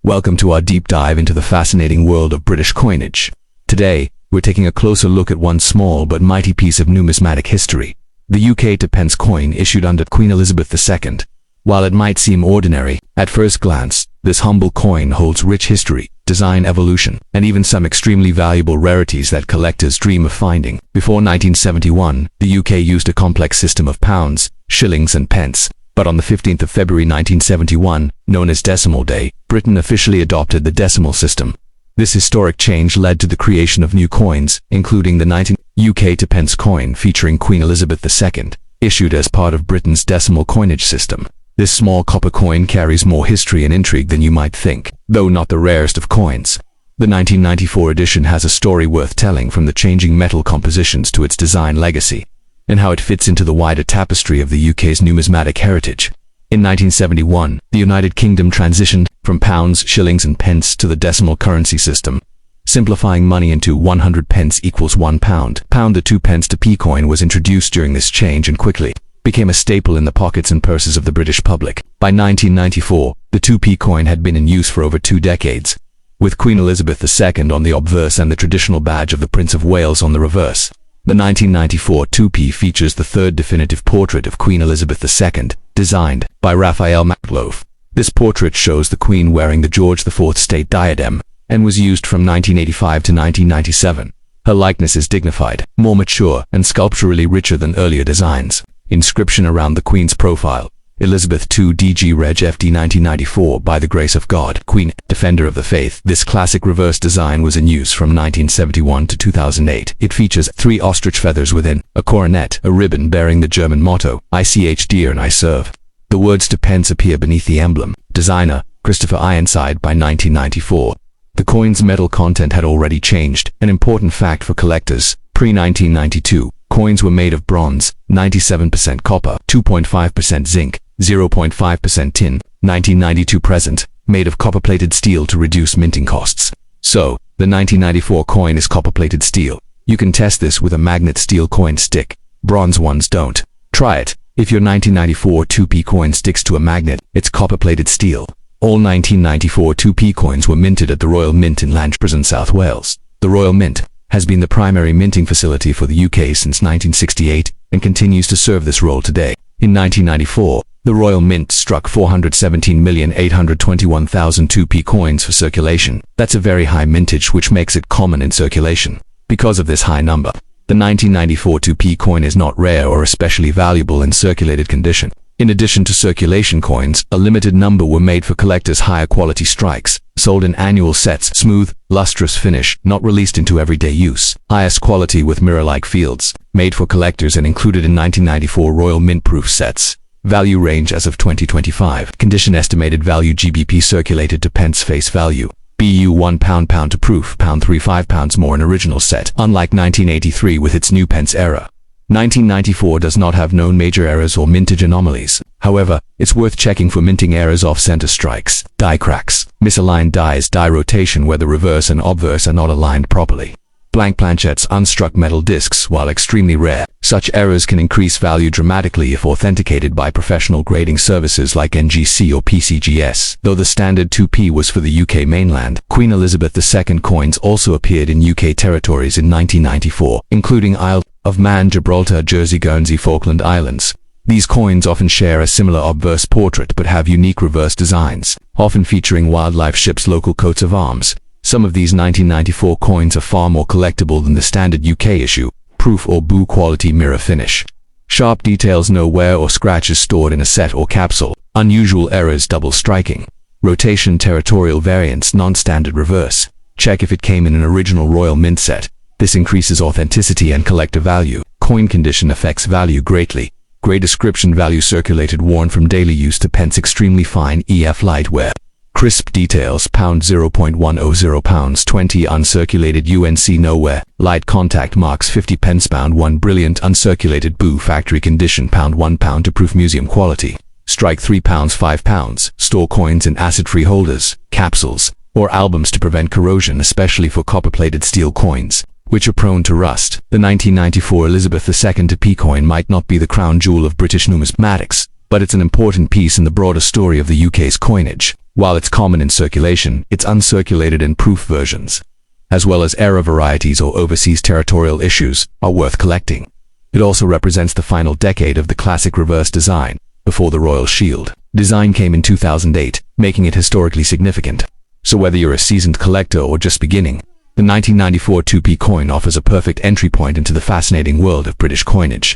Welcome to our deep dive into the fascinating world of British coinage. Today, we're taking a closer look at one small but mighty piece of numismatic history, the UK to pence coin issued under Queen Elizabeth II. While it might seem ordinary, at first glance, this humble coin holds rich history, design evolution, and even some extremely valuable rarities that collectors dream of finding. Before 1971, the UK used a complex system of pounds, shillings, and pence. But on the 15th of February 1971, known as Decimal Day, Britain officially adopted the decimal system. This historic change led to the creation of new coins, including the 19th UK to pence coin featuring Queen Elizabeth II, issued as part of Britain's decimal coinage system. This small copper coin carries more history and intrigue than you might think, though not the rarest of coins. The 1994 edition has a story worth telling, from the changing metal compositions to its design legacy, and how it fits into the wider tapestry of the UK's numismatic heritage. In 1971, the United Kingdom transitioned from pounds, shillings, and pence to the decimal currency system, simplifying money into 100 pence equals £1. The 2 pence to p coin was introduced during this change and quickly became a staple in the pockets and purses of the British public. By 1994, the 2p coin had been in use for over 2 decades, with Queen Elizabeth II on the obverse and the traditional badge of the Prince of Wales on the reverse. The 1994 2p features the third definitive portrait of Queen Elizabeth II, designed by Raphael Makloff. This portrait shows the Queen wearing the George IV State Diadem, and was used from 1985 to 1997. Her likeness is dignified, more mature, and sculpturally richer than earlier designs. Inscription around the Queen's profile: Elizabeth II DG Reg FD 1994, by the grace of God, Queen, Defender of the Faith. This classic reverse design was in use from 1971 to 2008. It features 3 ostrich feathers within, a coronet, a ribbon bearing the German motto, I CH dear and I serve. The words to pence appear beneath the emblem. Designer, Christopher Ironside. By 1994, the coin's metal content had already changed, an important fact for collectors. Pre-1992, coins were made of bronze, 97% copper, 2.5% zinc, 0.5% tin. 1992 present, made of copper-plated steel to reduce minting costs. So, the 1994 coin is copper-plated steel. You can test this with a magnet steel coin stick. Bronze ones don't. Try it. If your 1994 2p coin sticks to a magnet, it's copper-plated steel. All 1994 2p coins were minted at the Royal Mint in Llantrisant, South Wales. The Royal Mint has been the primary minting facility for the UK since 1968 and continues to serve this role today. In 1994, the Royal Mint struck 417,821,000 2p coins for circulation. That's a very high mintage, which makes it common in circulation. Because of this high number, the 1994 2p coin is not rare or especially valuable in circulated condition. In addition to circulation coins, a limited number were made for collectors' higher quality strikes, sold in annual sets, smooth, lustrous finish, not released into everyday use. Highest quality with mirror-like fields, made for collectors and included in 1994 Royal Mint-proof sets. Value range as of 2025. Condition: estimated value GBP circulated to pence face value. BU £1 pound to proof, £3 £5 more in original set, unlike 1983 with its new pence era. 1994 does not have known major errors or mintage anomalies. However, it's worth checking for minting errors: off-center strikes, die cracks, misaligned dies, die rotation where the reverse and obverse are not aligned properly, blank planchettes, unstruck metal discs. While extremely rare, such errors can increase value dramatically if authenticated by professional grading services like NGC or PCGS. Though the standard 2p was for the UK mainland, Queen Elizabeth II coins also appeared in UK territories in 1994, including Isle of Man, Gibraltar, Jersey, Guernsey, Falkland Islands. These coins often share a similar obverse portrait but have unique reverse designs, often featuring wildlife, ships, local coats of arms. Some of these 1994 coins are far more collectible than the standard UK issue, proof or BU quality mirror finish. Sharp details, no wear or scratches stored in a set or capsule. Unusual errors: double striking, rotation, territorial variants, non-standard reverse. Check if it came in an original Royal Mint set. This increases authenticity and collector value. Coin condition affects value greatly. Grey description: value circulated, worn from daily use to pence, extremely fine EF light wear. Crisp details: pound 0.100, pounds 20, uncirculated UNC nowhere. Light contact marks 50 pence, pound 1, brilliant uncirculated BU, factory condition, pound 1 pound to proof, museum quality. Strike 3 pounds, 5 pounds. Store coins in acid-free holders, capsules, or albums to prevent corrosion, especially for copper-plated steel coins, which are prone to rust. The 1994 Elizabeth II to p coin might not be the crown jewel of British numismatics, but it's an important piece in the broader story of the UK's coinage. While it's common in circulation, it's uncirculated in proof versions, as well as era varieties or overseas territorial issues, are worth collecting. It also represents the final decade of the classic reverse design, before the Royal Shield. Design came in 2008, making it historically significant. So whether you're a seasoned collector or just beginning, the 1994 2p coin offers a perfect entry point into the fascinating world of British coinage.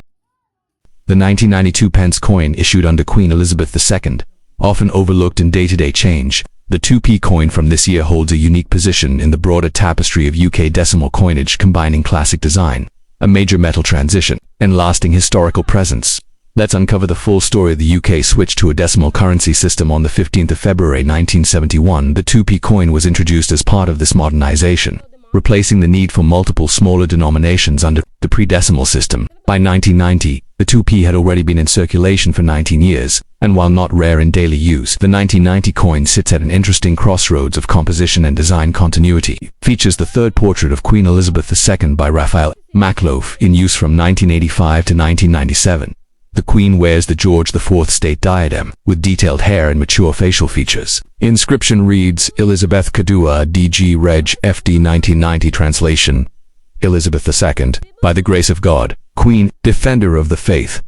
The 1992 pence coin issued under Queen Elizabeth II, often overlooked in day-to-day change, the 2p coin from this year holds a unique position in the broader tapestry of UK decimal coinage, combining classic design, a major metal transition, and lasting historical presence. Let's uncover the full story of the UK switch to a decimal currency system on the 15th of February 1971. The 2p coin was introduced as part of this modernization, replacing the need for multiple smaller denominations under the pre-decimal system. By 1990, the 2p had already been in circulation for 19 years, and while not rare in daily use, the 1990 coin sits at an interesting crossroads of composition and design continuity. Features the third portrait of Queen Elizabeth II by Raphael Makhlouf, in use from 1985 to 1997. The Queen wears the George IV State Diadem, with detailed hair and mature facial features. Inscription reads, Elizabeth Kadua DG Reg FD 1990. Translation: Elizabeth II, by the grace of God, Queen, Defender of the Faith.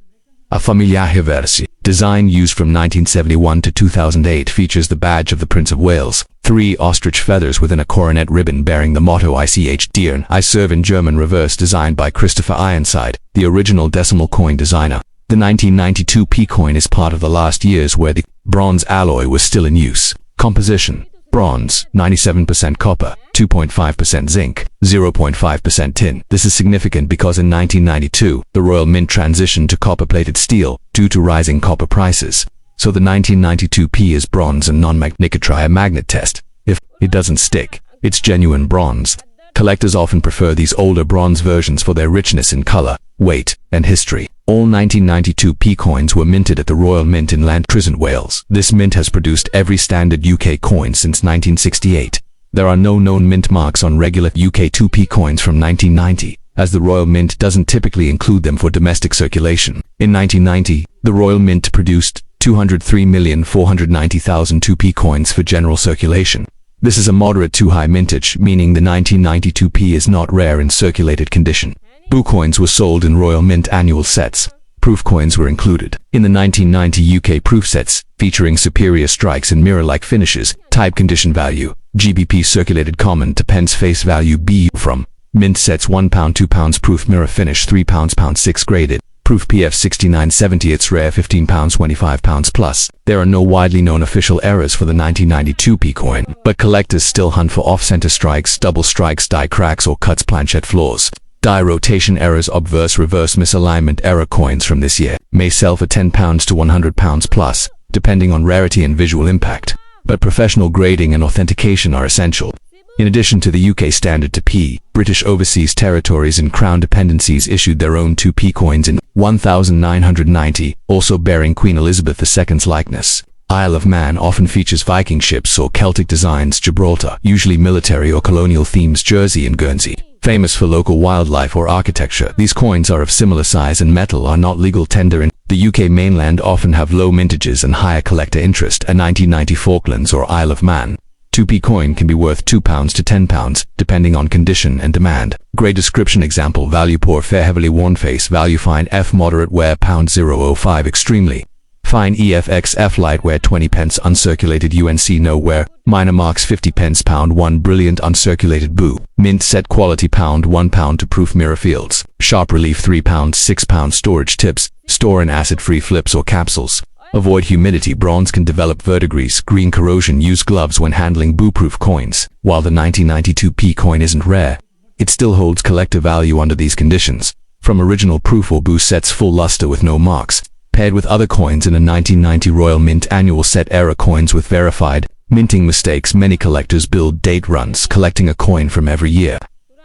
A familiar versi. Design used from 1971 to 2008 features the badge of the Prince of Wales, 3 ostrich feathers within a coronet ribbon bearing the motto ICH Dear I Serve in German reverse, designed by Christopher Ironside, the original decimal coin designer. The 1992 p coin is part of the last years where the bronze alloy was still in use. Composition: bronze, 97% copper, 2.5% zinc, 0.5% tin. This is significant because in 1992, the Royal Mint transitioned to copper-plated steel due to rising copper prices. So the 1992 p is bronze and non-magnetic. Try a magnet test. If it doesn't stick, it's genuine bronze. Collectors often prefer these older bronze versions for their richness in color, weight, and history. All 1992 p coins were minted at the Royal Mint in Llantrisant, Wales. This mint has produced every standard UK coin since 1968. There are no known mint marks on regular UK 2p coins from 1990, as the Royal Mint doesn't typically include them for domestic circulation. In 1990, the Royal Mint produced 203,490,000 2p coins for general circulation. This is a moderate to high mintage, meaning the 1992 p is not rare in circulated condition. Boo coins were sold in Royal Mint annual sets. Proof coins were included in the 1990 UK proof sets, featuring superior strikes and mirror-like finishes. Type condition value: GBP circulated common to pence face value B. From mint sets: £1, £2 proof mirror finish, £3 pound 6 graded. Proof PF 6970, it's rare, £15, £25 plus. There are no widely known official errors for the 1992 p coin, but collectors still hunt for off-center strikes, double strikes, die cracks, or cuts, planchette flaws. Die rotation errors, obverse reverse misalignment error coins from this year may sell for £10 to £100 plus, depending on rarity and visual impact. But professional grading and authentication are essential. In addition to the UK standard 2p, British overseas territories and crown dependencies issued their own 2p coins in 1990, also bearing Queen Elizabeth II's likeness. Isle of Man often features Viking ships or Celtic designs. Gibraltar, usually military or colonial themes. Jersey and Guernsey, famous for local wildlife or architecture. These coins are of similar size and metal are not legal tender in the UK mainland, often have low mintages and higher collector interest. A 1990 Falklands or Isle of Man 2p coin can be worth £2 to £10, depending on condition and demand. Grey description: example value poor fair heavily worn, face value fine F moderate wear £0.005 extremely fine EFX F light wear 20 pence uncirculated UNC no wear minor marks 50 pence £1 brilliant uncirculated boo mint set quality £1 to proof mirror fields sharp relief £3 £6 storage tips store in acid free flips or capsules. Avoid humidity. Bronze can develop verdigris, green corrosion. Use gloves when handling boo-proof coins. While the 1992 p coin isn't rare, it still holds collector value under these conditions. From original proof or boo sets, full luster with no marks, paired with other coins in a 1990 Royal Mint annual set era coins with verified minting mistakes. Many collectors build date runs, collecting a coin from every year.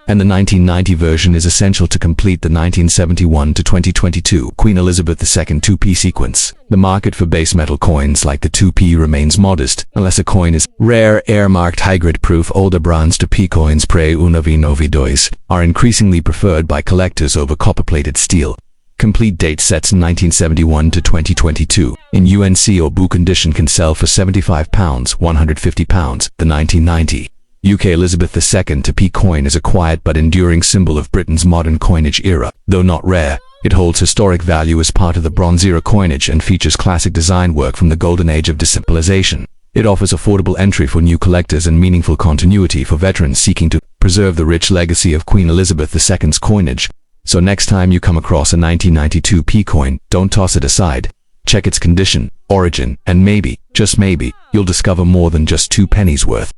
And the 1990 version is essential to complete the 1971 to 2022 Queen Elizabeth II 2p sequence. The market for base metal coins like the 2p remains modest, unless a coin is rare, air-marked, high-grid proof. Older bronze 2p coins pre-1992 are increasingly preferred by collectors over copper-plated steel, Complete date sets 1971 to 2022. In UNC or BU condition can sell for £75, £150. The 1990 UK Elizabeth II to P coin is a quiet but enduring symbol of Britain's modern coinage era. Though not rare, it holds historic value as part of the Bronze Era coinage and features classic design work from the golden age of desimplization. It offers affordable entry for new collectors and meaningful continuity for veterans seeking to preserve the rich legacy of Queen Elizabeth II's coinage. So next time you come across a 1992 P coin, don't toss it aside. Check its condition, origin, and maybe, just maybe, you'll discover more than just 2 pennies worth.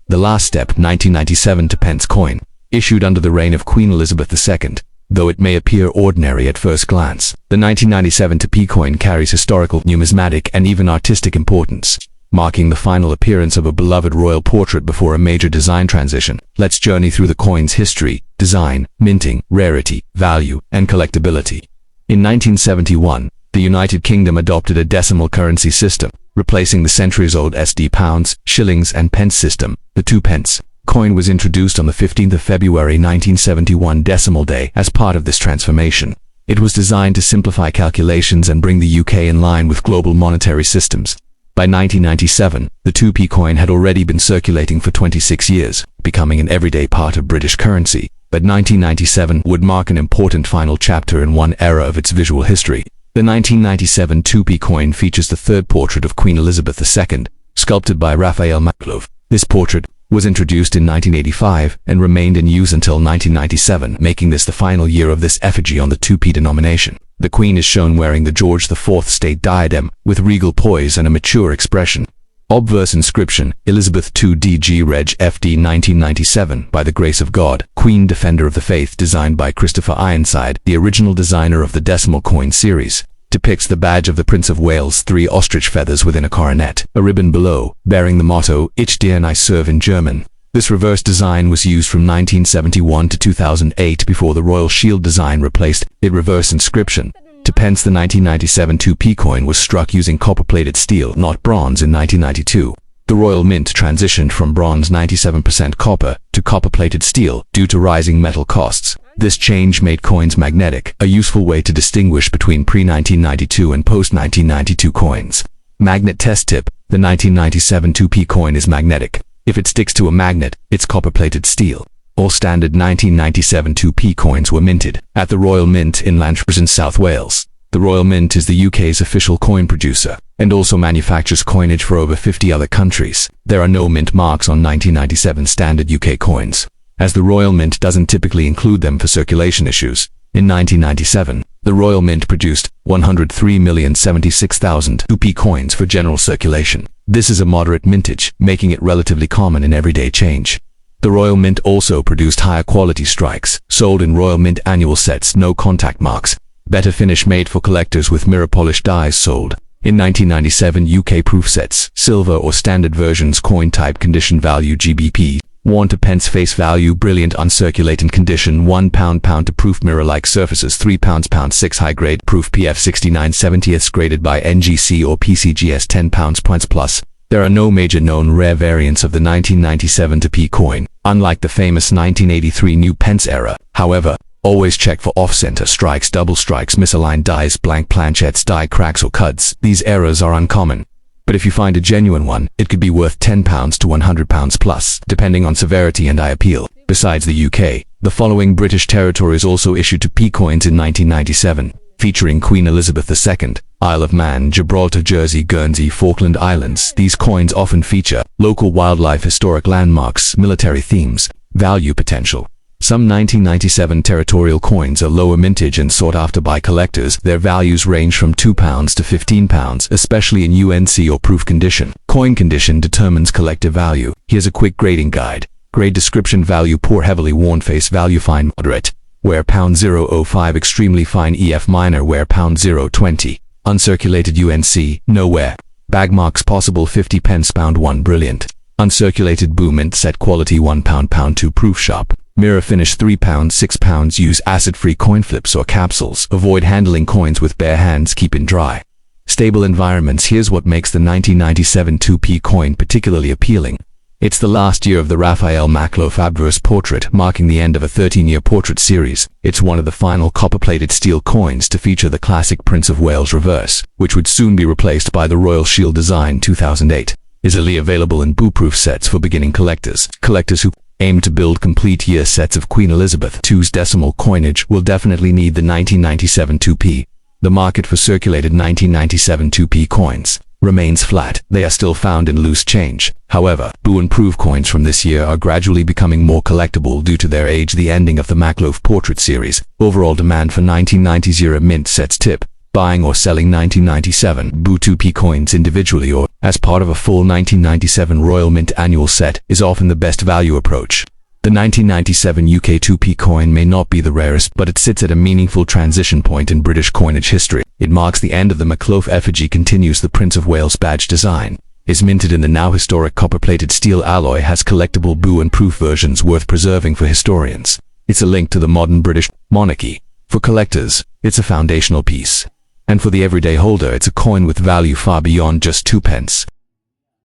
The last step, 1997 to pence coin, issued under the reign of Queen Elizabeth II. Though it may appear ordinary at first glance, the 1997 to P coin carries historical, numismatic, and even artistic importance, marking the final appearance of a beloved royal portrait before a major design transition. Let's journey through the coin's history, design, minting, rarity, value, and collectability. In 1971, the United Kingdom adopted a decimal currency system, replacing the centuries-old SD pounds, shillings, and pence system. The 2 pence coin was introduced on the 15th of February 1971 decimal day as part of this transformation. It was designed to simplify calculations and bring the UK in line with global monetary systems. By 1997, the 2p coin had already been circulating for 26 years, becoming an everyday part of British currency. But 1997 would mark an important final chapter in one era of its visual history. The 1997 2p coin features the third portrait of Queen Elizabeth II, sculpted by Raphael Maklov. This portrait was introduced in 1985 and remained in use until 1997, making this the final year of this effigy on the 2p denomination. The Queen is shown wearing the George IV State Diadem, with regal poise and a mature expression. Obverse inscription, Elizabeth II DG Reg FD 1997, by the grace of God, Queen Defender of the Faith, designed by Christopher Ironside, the original designer of the decimal coin series. Depicts the badge of the Prince of Wales, 3 ostrich feathers within a coronet, a ribbon below, bearing the motto, Ich dir I serve in German. This reverse design was used from 1971 to 2008 before the Royal Shield design replaced it. Reverse inscription. To pence, the 1997 2p coin was struck using copper-plated steel, not bronze, in 1992. The Royal Mint transitioned from bronze 97% copper to copper-plated steel due to rising metal costs. This change made coins magnetic, a useful way to distinguish between pre-1992 and post-1992 coins. Magnet test tip. The 1997 2p coin is magnetic. If it sticks to a magnet, it's copper-plated steel. All standard 1997 2p coins were minted at the Royal Mint in Llantrisant, South Wales. The Royal Mint is the UK's official coin producer and also manufactures coinage for over 50 other countries. There are no mint marks on 1997 standard UK coins, as the Royal Mint doesn't typically include them for circulation issues. In 1997, the Royal Mint produced 103,076,000 2p coins for general circulation. This is a moderate mintage, making it relatively common in everyday change. The Royal Mint also produced higher quality strikes, sold in Royal Mint annual sets, no contact marks, better finish made for collectors with mirror polished dies sold. In 1997 UK proof sets, silver or standard versions, coin type, condition value GBP, 1 to pence face value, brilliant uncirculated condition, £1 pound to proof mirror-like surfaces, £3 6 high grade proof PF 69/70 graded by NGC or PCGS, £10 points plus. There are no major known rare variants of the 1997 2p coin, unlike the famous 1983 new pence era. However, always check for off-center strikes, double strikes, misaligned dies, blank planchettes, die cracks or cuts. These errors are uncommon. But if you find a genuine one, it could be worth £10 to £100 plus, depending on severity and eye appeal. Besides the UK, the following British territories also issued 2p coins in 1997, featuring Queen Elizabeth II: Isle of Man, Gibraltar, Jersey, Guernsey, Falkland Islands. These coins often feature local wildlife, historic landmarks, military themes, value potential. Some 1997 territorial coins are lower mintage and sought after by collectors. Their values range from £2 to £15, especially in UNC or proof condition. Coin condition determines collector value. Here's a quick grading guide. Grade description: value poor, heavily worn, face value fine, moderate, where £0.05, extremely fine, EF minor, where £0.20. Uncirculated UNC, nowhere. Bag marks possible, 50 pence, £1, brilliant. Uncirculated BU mint set quality, £1 2 proof shop. Mirror finish, £3 £6. Use acid-free coin flips or capsules. Avoid handling coins with bare hands, keep in dry, stable environments. Here's what makes the 1997 2p coin particularly appealing. It's the last year of the Raphael Makhlouf Obverse portrait, marking the end of a 13-year portrait series. It's one of the final copper-plated steel coins to feature the classic Prince of Wales reverse, which would soon be replaced by the Royal Shield design 2008. Easily available in boo-proof sets for beginning collectors. Collectors who aim to build complete year sets of Queen Elizabeth II's decimal coinage will definitely need the 1997 2p. The market for circulated 1997 2p coins remains flat. They are still found in loose change. However, boo and proof coins from this year are gradually becoming more collectible due to their age. The ending of the Makhlouf portrait series. Overall demand for 1990s era mint sets tip. Buying or selling 1997 boo 2p coins individually or as part of a full 1997 Royal Mint annual set is often the best value approach. The 1997 UK 2p coin may not be the rarest, but it sits at a meaningful transition point in British coinage history. It marks the end of the Makhlouf effigy, continues the Prince of Wales badge design, is minted in the now historic copper-plated steel alloy, has collectible boo and proof versions worth preserving for historians. It's a link to the modern British monarchy. For collectors, it's a foundational piece. And for the everyday holder, it's a coin with value far beyond just 2 pence.